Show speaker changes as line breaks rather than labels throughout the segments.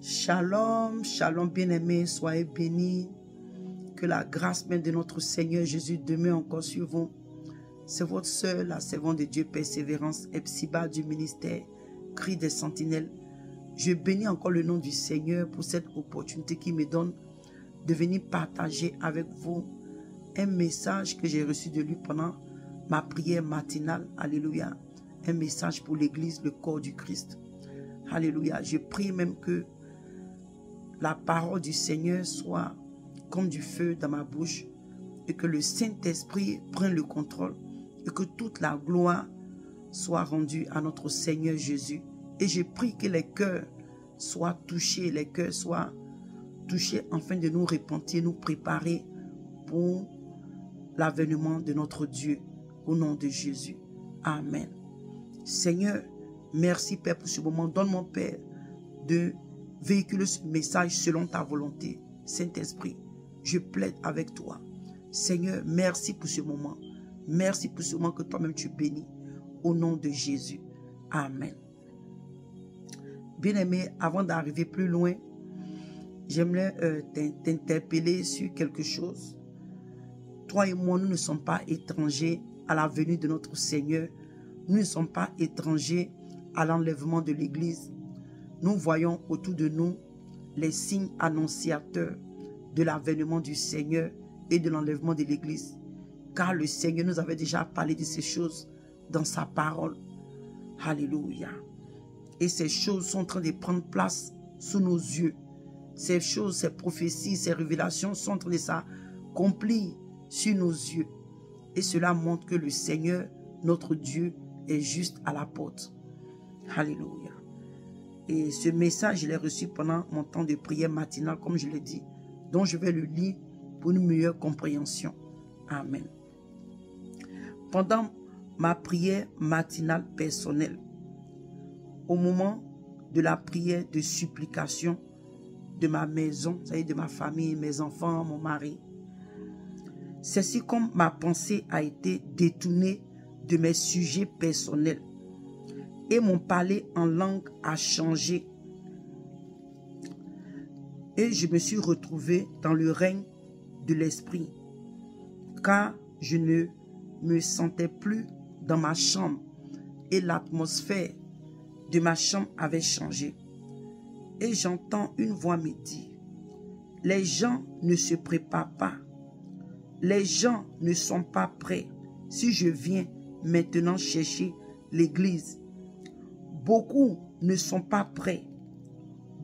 Shalom, shalom bien-aimés, soyez bénis. Que la grâce même de notre Seigneur Jésus demeure encore sur vous. C'est votre sœur, la servante de Dieu, Persévérance, Epsiba du ministère, Cri des Sentinelles. Je bénis encore le nom du Seigneur pour cette opportunité qu'il me donne de venir partager avec vous un message que j'ai reçu de lui pendant ma prière matinale. Alléluia. Un message pour l'Église, le corps du Christ. Alléluia. Je prie même que la parole du Seigneur soit comme du feu dans ma bouche et que le Saint-Esprit prenne le contrôle et que toute la gloire soit rendue à notre Seigneur Jésus. Et je prie que les cœurs soient touchés, les cœurs soient touchés afin de nous repentir, nous préparer pour l'avènement de notre Dieu au nom de Jésus. Amen. Seigneur, merci Père pour ce moment. Donne-moi Père de véhiculer ce message selon ta volonté. Saint-Esprit, je plaide avec toi. Seigneur, merci pour ce moment. Merci pour ce moment que toi-même tu bénis. Au nom de Jésus. Amen. Bien-aimé, avant d'arriver plus loin, j'aimerais t'interpeller sur quelque chose. Toi et moi, nous ne sommes pas étrangers à la venue de notre Seigneur. Nous ne sommes pas étrangers à l'enlèvement de l'Église. Nous voyons autour de nous les signes annonciateurs de l'avènement du Seigneur et de l'enlèvement de l'Église. Car le Seigneur nous avait déjà parlé de ces choses dans sa parole. Alléluia. Et ces choses sont en train de prendre place sous nos yeux. Ces choses, ces prophéties, ces révélations sont en train de s'accomplir sur nos yeux. Et cela montre que le Seigneur, notre Dieu, est juste à la porte. Alléluia. Et ce message, je l'ai reçu pendant mon temps de prière matinale, comme je l'ai dit, dont je vais le lire pour une meilleure compréhension. Amen. Pendant ma prière matinale personnelle, au moment de la prière de supplication de ma maison, c'est-à-dire de ma famille, mes enfants, mon mari, c'est si comme ma pensée a été détournée de mes sujets personnels et mon parler en langue a changé. Et je me suis retrouvé dans le règne de l'esprit, car je ne me sentais plus dans ma chambre et l'atmosphère de ma chambre avait changé. Et j'entends une voix me dire, les gens ne se préparent pas, les gens ne sont pas prêts. Si je viens maintenant chercher l'église, beaucoup ne sont pas prêts.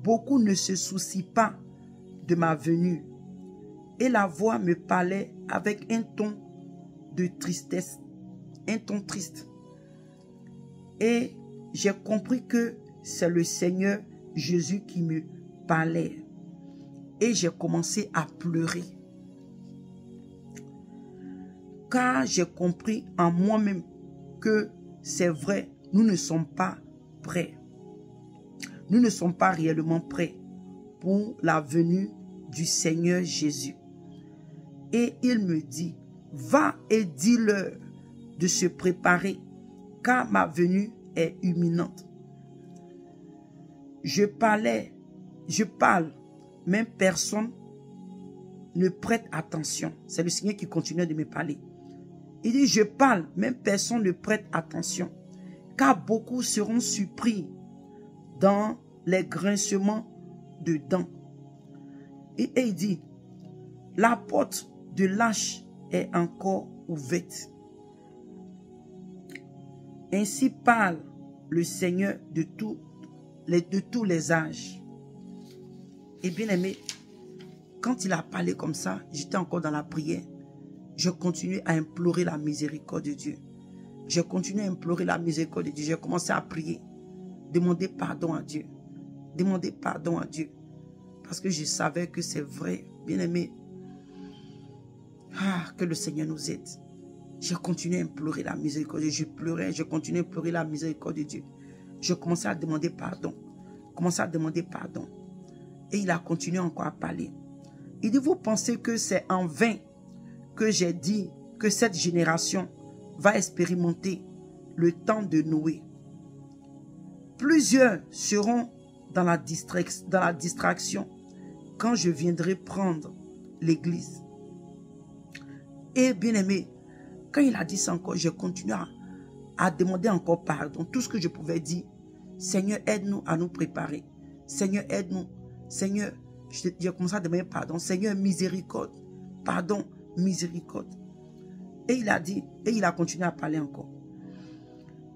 Beaucoup ne se soucient pas de ma venue. Et la voix me parlait avec un ton de tristesse, un ton triste. Et j'ai compris que c'est le Seigneur Jésus qui me parlait. Et j'ai commencé à pleurer. Car j'ai compris en moi-même que c'est vrai, nous ne sommes pas prêts. Nous ne sommes pas réellement prêts pour la venue du Seigneur Jésus. Et il me dit, va et dis-leur de se préparer, car ma venue est imminente. Je parle, même personne ne prête attention. C'est le Seigneur qui continue de me parler. Il dit, je parle, même personne ne prête attention, car beaucoup seront surpris dans les grincements de dents. Et il dit, la porte de l'arche est encore ouverte. Ainsi parle le Seigneur de tous les âges. Et bien aimé, quand il a parlé comme ça, j'étais encore dans la prière. Je continuais à implorer la miséricorde de Dieu. Je continuais à implorer la miséricorde de Dieu. J'ai commencé à prier. Demander pardon à Dieu. Demander pardon à Dieu. Parce que je savais que c'est vrai, bien aimé. Que le Seigneur nous aide. J'ai continué à implorer la miséricorde de Dieu. Je pleurais, je continuais à implorer la miséricorde de Dieu. Je commençais à demander pardon. Commençais à demander pardon. Et il a continué encore à parler. Il dit, vous pensez que c'est en vain que j'ai dit que cette génération va expérimenter le temps de Noé. Plusieurs seront dans la distraction quand je viendrai prendre l'église. Et bien aimé, quand il a dit ça encore, je continue à demander encore pardon. Tout ce que je pouvais dire, Seigneur, aide-nous à nous préparer. Seigneur, aide-nous. Seigneur, j'ai commencé à demander pardon. Seigneur, miséricorde. Pardon, miséricorde. Et il a dit, et il a continué à parler encore.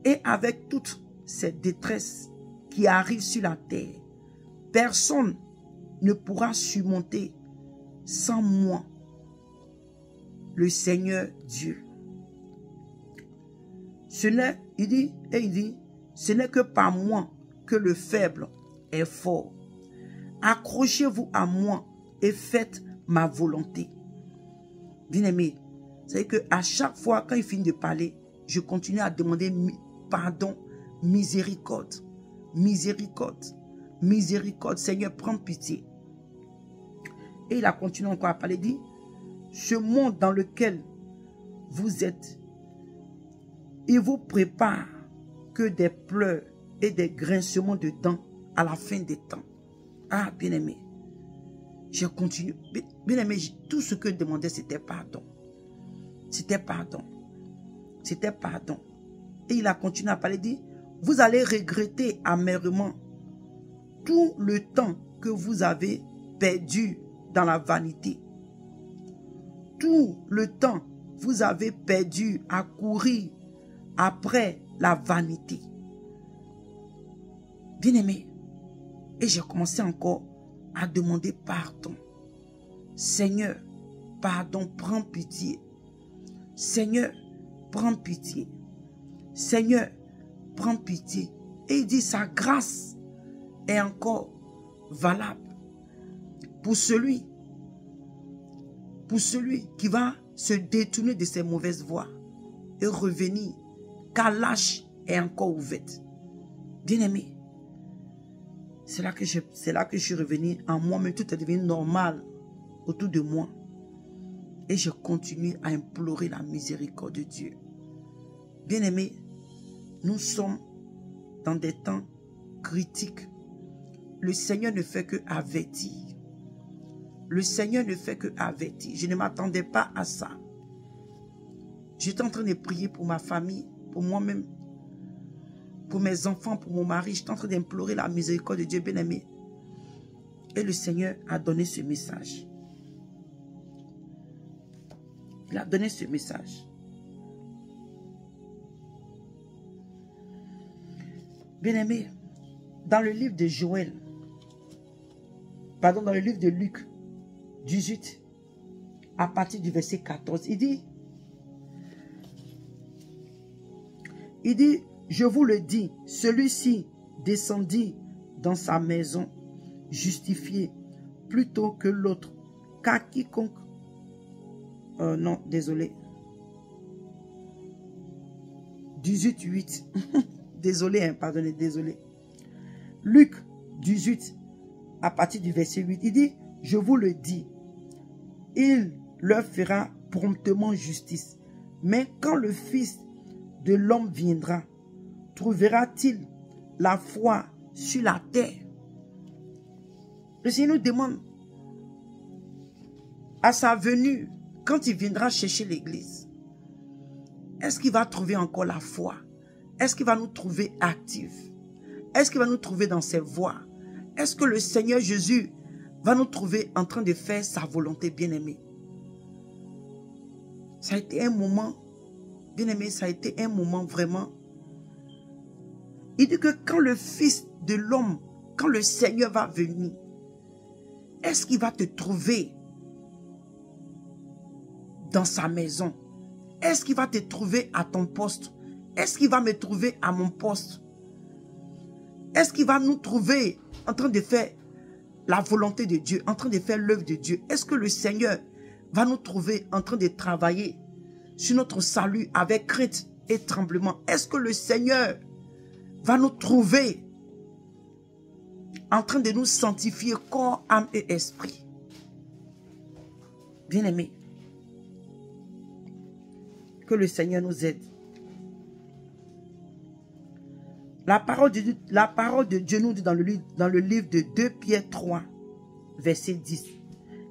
Et avec toute cette détresse qui arrive sur la terre, personne ne pourra surmonter sans moi, le Seigneur Dieu. Il dit, ce n'est que par moi que le faible est fort. Accrochez-vous à moi et faites ma volonté. Bien-aimé, c'est que à chaque fois quand il finit de parler, je continue à demander pardon, miséricorde, miséricorde, miséricorde. Seigneur, prends pitié. Et il a continué encore à parler, il dit, ce monde dans lequel vous êtes, il vous prépare que des pleurs et des grincements de dents à la fin des temps. Ah, bien-aimé, je continue. Bien-aimé, tout ce que je demandais, c'était pardon. C'était pardon. C'était pardon. Et il a continué à parler, il dit, vous allez regretter amèrement tout le temps que vous avez perdu dans la vanité. Tout le temps vous avez perdu à courir après la vanité. Bien-aimé, et j'ai commencé encore à demander pardon. Seigneur, pardon, prends pitié. Seigneur, prends pitié. Seigneur, prends pitié. Et il dit, sa grâce est encore valable pour celui qui va se détourner de ses mauvaises voies et revenir, car l'âge est encore ouverte. Bien-aimé, c'est là que je suis revenu en moi, mais tout est devenu normal autour de moi. Et je continue à implorer la miséricorde de Dieu. Bien-aimé, nous sommes dans des temps critiques. Le Seigneur ne fait que avertir. Le Seigneur ne fait que avertir. Je ne m'attendais pas à ça. J'étais en train de prier pour ma famille, pour moi-même, pour mes enfants, pour mon mari. J'étais en train d'implorer la miséricorde de Dieu, bien-aimé. Et le Seigneur a donné ce message. Il a donné ce message. Bien-aimé, dans le livre de Joël, dans le livre de Luc 18, à partir du verset 14, il dit, je vous le dis, celui-ci descendit dans sa maison justifié plutôt que l'autre, car quiconque, non, désolé, 18, 8, désolé, hein, pardonnez, désolé. Luc 18, à partir du verset 8, il dit, je vous le dis, il leur fera promptement justice. Mais quand le Fils de l'homme viendra, trouvera-t-il la foi sur la terre? Le Seigneur nous demande, à sa venue, quand il viendra chercher l'église, est-ce qu'il va trouver encore la foi? Est-ce qu'il va nous trouver actifs? Est-ce qu'il va nous trouver dans ses voies? Est-ce que le Seigneur Jésus va nous trouver en train de faire sa volonté, bien-aimée? Ça a été un moment, bien-aimé, ça a été un moment vraiment. Il dit que quand le Fils de l'homme, quand le Seigneur va venir, est-ce qu'il va te trouver dans sa maison? Est-ce qu'il va te trouver à ton poste? Est-ce qu'il va me trouver à mon poste? Est-ce qu'il va nous trouver en train de faire la volonté de Dieu, en train de faire l'œuvre de Dieu? Est-ce que le Seigneur va nous trouver en train de travailler sur notre salut avec crainte et tremblement? Est-ce que le Seigneur va nous trouver en train de nous sanctifier corps, âme et esprit? Bien-aimés, que le Seigneur nous aide. La parole de Dieu nous dit dans le livre de 2 Pierre 3, verset 10.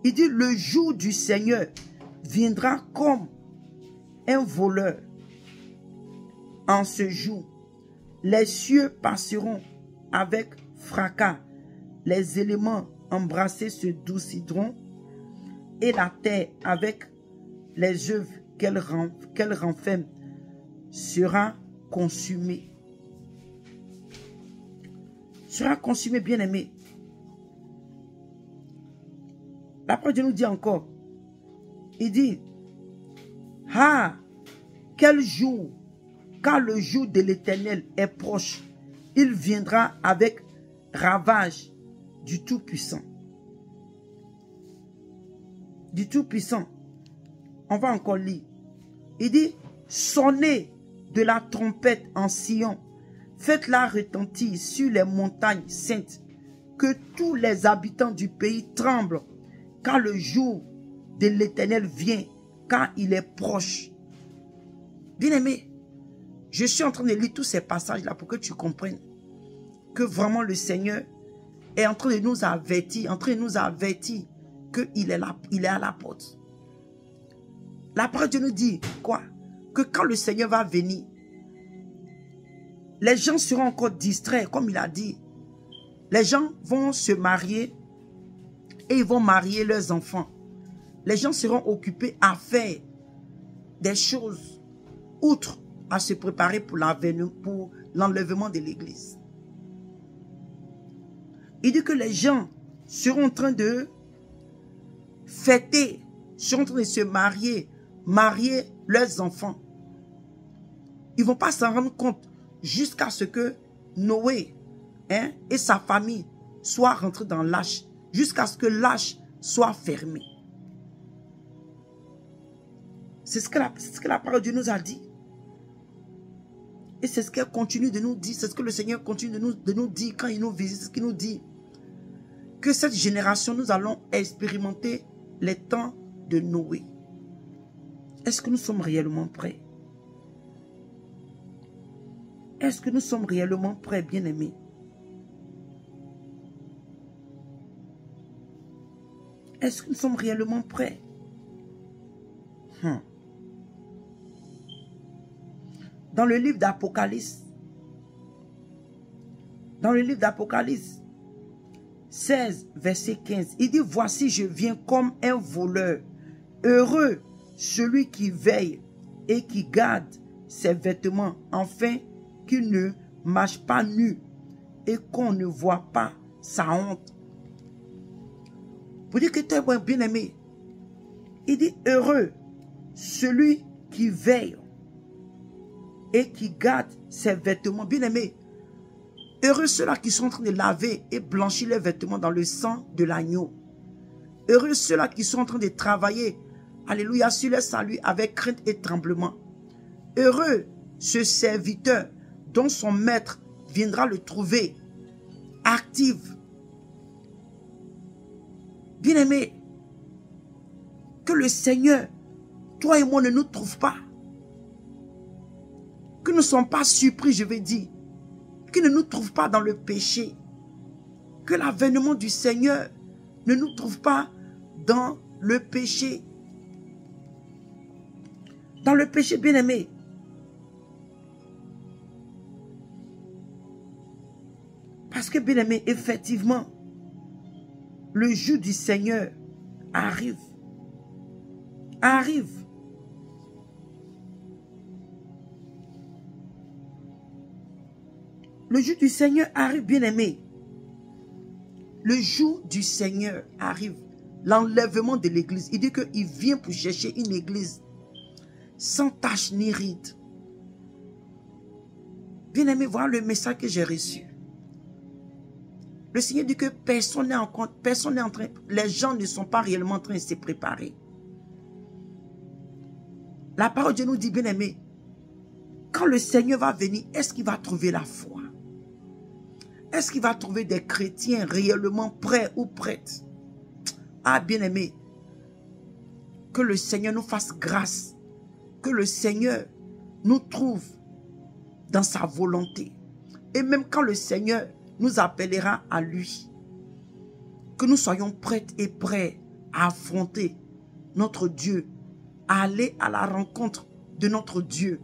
Il dit, le jour du Seigneur viendra comme un voleur. En ce jour, les cieux passeront avec fracas, les éléments embrassés se doucidront, et la terre, avec les œuvres qu'elle renferme, sera consumée. Sera consumée, bien-aimé. La parole de Dieu nous dit encore, il dit, ah, quel jour, car le jour de l'Éternel est proche, il viendra avec ravage du Tout-Puissant. Du Tout-Puissant. On va encore lire. Il dit, sonnez de la trompette en Sion, faites-la retentir sur les montagnes saintes, que tous les habitants du pays tremblent, car le jour de l'Éternel vient, car il est proche. Bien-aimé, je suis en train de lire tous ces passages-là pour que tu comprennes que vraiment le Seigneur est en train de nous avertir, qu'il est là, il est à la porte. La parole de Dieu nous dit quoi? Que quand le Seigneur va venir, les gens seront encore distraits, comme il a dit. Les gens vont se marier et ils vont marier leurs enfants. Les gens seront occupés à faire des choses outre à se préparer pour l'enlèvement de l'église. Il dit que les gens seront en train de fêter, seront en train de se marier leurs enfants. Ils ne vont pas s'en rendre compte jusqu'à ce que Noé et sa famille soient rentrés dans l'arche, jusqu'à ce que l'arche soit fermée. C'est ce que la parole de Dieu nous a dit. Et c'est ce qu'elle continue de nous dire. C'est ce que le Seigneur continue de nous dire quand il nous visite. C'est ce qu'il nous dit. Que cette génération, nous allons expérimenter les temps de Noé. Est-ce que nous sommes réellement prêts? Est-ce que nous sommes réellement prêts, bien-aimés? Est-ce que nous sommes réellement prêts? Dans le livre d'Apocalypse, 16, verset 15, il dit, voici, je viens comme un voleur. Heureux celui qui veille et qui garde ses vêtements, afin qu'il ne marche pas nu et qu'on ne voit pas sa honte. Pour dire que tu es bien aimé, il dit, heureux celui qui veille et qui garde ses vêtements. Bien aimé, heureux ceux-là qui sont en train de laver et blanchir les vêtements dans le sang de l'agneau. Heureux ceux-là qui sont en train de travailler, alléluia, sur le salut avec crainte et tremblement. Heureux ce serviteur dont son maître viendra le trouver actif. Bien aimé, que le Seigneur, toi et moi, ne nous trouve pas. Que nous ne soyons pas surpris, je vais dire. Qu'il ne nous trouve pas dans le péché. Que l'avènement du Seigneur ne nous trouve pas dans le péché. Dans le péché, bien-aimé. Parce que, bien-aimé, effectivement, le jour du Seigneur arrive. Arrive. Le jour du Seigneur arrive, bien-aimé. Le jour du Seigneur arrive. L'enlèvement de l'église. Il dit qu'il vient pour chercher une église sans tache ni ride. Bien-aimé, voilà le message que j'ai reçu. Le Seigneur dit que personne n'est en train, les gens ne sont pas réellement en train de se préparer. La parole de Dieu nous dit, bien-aimé, quand le Seigneur va venir, est-ce qu'il va trouver la foi? Est-ce qu'il va trouver des chrétiens réellement prêts ou prêtes? Ah, bien-aimé, que le Seigneur nous fasse grâce. Que le Seigneur nous trouve dans sa volonté. Et même quand le Seigneur nous appellera à lui, que nous soyons prêtes et prêts à affronter notre Dieu, à aller à la rencontre de notre Dieu.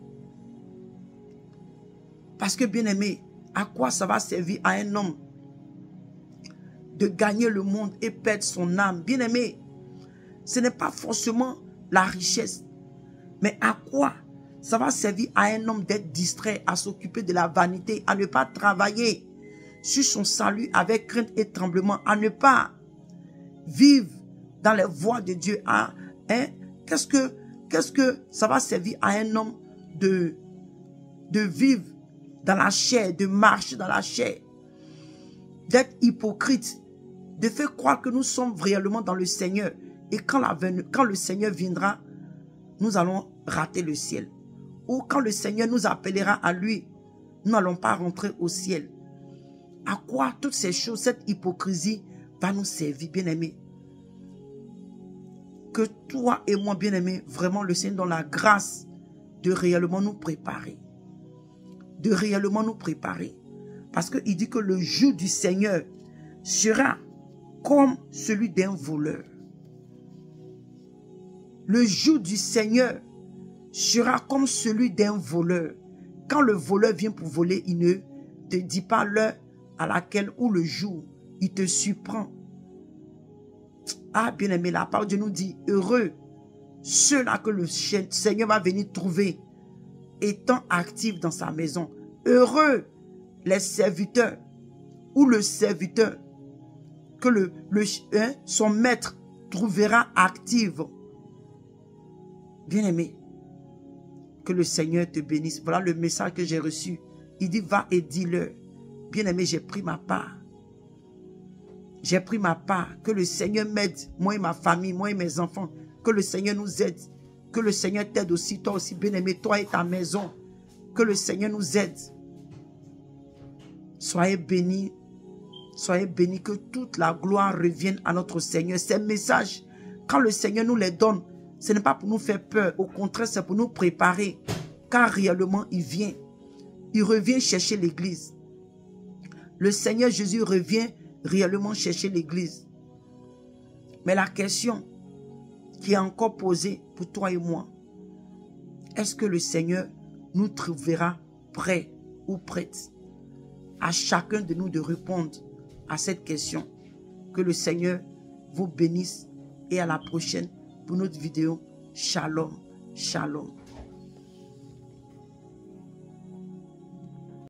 Parce que, bien-aimé, à quoi ça va servir à un homme de gagner le monde et perdre son âme? Bien-aimé, ce n'est pas forcément la richesse, mais à quoi ça va servir à un homme d'être distrait, à s'occuper de la vanité, à ne pas travailler sur son salut avec crainte et tremblement, à ne pas vivre dans les voies de Dieu. Qu'est-ce que ça va servir à un homme de vivre dans la chair, de marcher dans la chair, d'être hypocrite, de faire croire que nous sommes réellement dans le Seigneur, et quand le Seigneur viendra, nous allons rater le ciel. Ou quand le Seigneur nous appellera à lui, nous n'allons pas rentrer au ciel. À quoi toutes ces choses, cette hypocrisie va nous servir, bien-aimés? Que toi et moi, bien-aimés, vraiment le Seigneur donne la grâce de réellement nous préparer. De réellement nous préparer. Parce qu'il dit que le jour du Seigneur sera comme celui d'un voleur. Le jour du Seigneur sera comme celui d'un voleur. Quand le voleur vient pour voler, il ne te dit pas l'heure à laquelle ou le jour, il te surprend. Ah, bien-aimé, la parole de Dieu nous dit, heureux ceux-là que le Seigneur va venir trouver étant actifs dans sa maison. Heureux les serviteurs ou le serviteur que son maître trouvera actif. Bien-aimé, que le Seigneur te bénisse. Voilà le message que j'ai reçu. Il dit, va et dis-leur. Bien-aimé, j'ai pris ma part. J'ai pris ma part. Que le Seigneur m'aide, moi et ma famille, moi et mes enfants. Que le Seigneur nous aide. Que le Seigneur t'aide aussi, toi aussi, bien-aimé, toi et ta maison. Que le Seigneur nous aide. Soyez bénis. Soyez bénis, que toute la gloire revienne à notre Seigneur. Ces messages, quand le Seigneur nous les donne, ce n'est pas pour nous faire peur. Au contraire, c'est pour nous préparer. Car réellement, il vient. Il revient chercher l'église. Le Seigneur Jésus revient réellement chercher l'église. Mais la question qui est encore posée pour toi et moi, est-ce que le Seigneur nous trouvera prêts ou prêtes? À chacun de nous de répondre à cette question. Que le Seigneur vous bénisse et à la prochaine pour notre vidéo. Shalom, shalom.